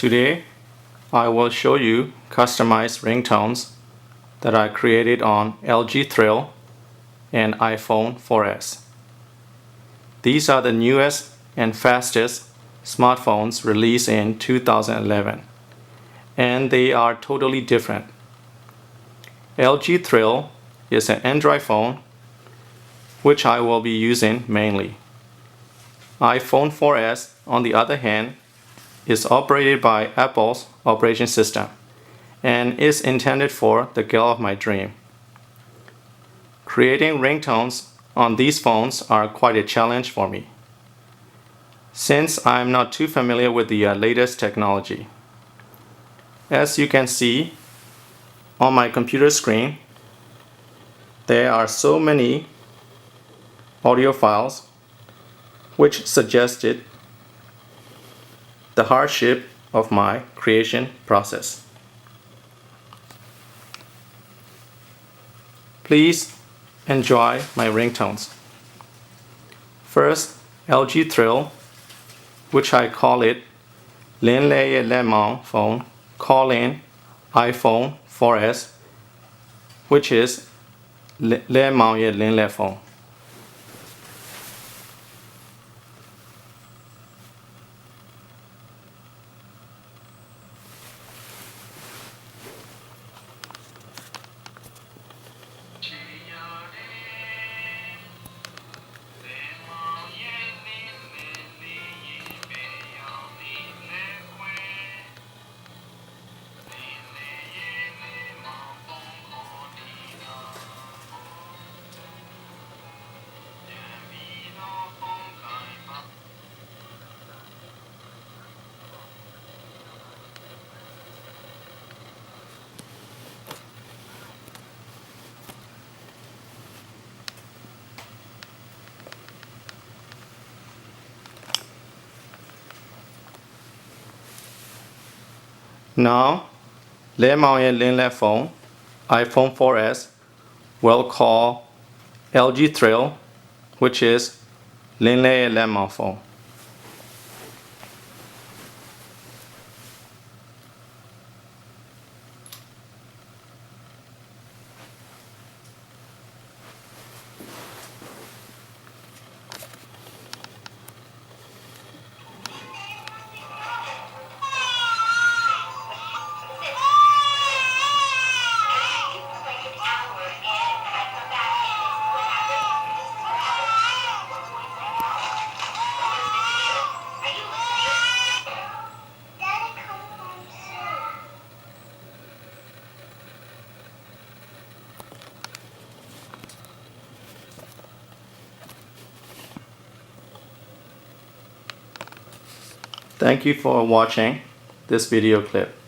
Today, I will show you customized ringtones that I created on LG Thrill and iPhone 4S. These are the newest and fastest smartphones released in 2011, and they are totally different. LG Thrill is an Android phone, which I will be using mainly. iPhone 4S, on the other hand, is operated by Apple's operation system and is intended for the girl of my dream. Creating ringtones on these phones are quite a challenge for me, since I'm not too familiar with the latest technology. As you can see on my computer screen, there are so many audio files which suggested the hardship of my creation process. Please enjoy my ringtones. First, LG Thrill, which I call it Linn Lei Lei Maung phone, call-in iPhone 4S, which is Lei Maung Ye Linn Lei phone. Now, Lei Maung Ye Linn Lei phone, iPhone 4S, will call LG Thrill, which is Linn Lei Lei Maung phone. Thank you for watching this video clip.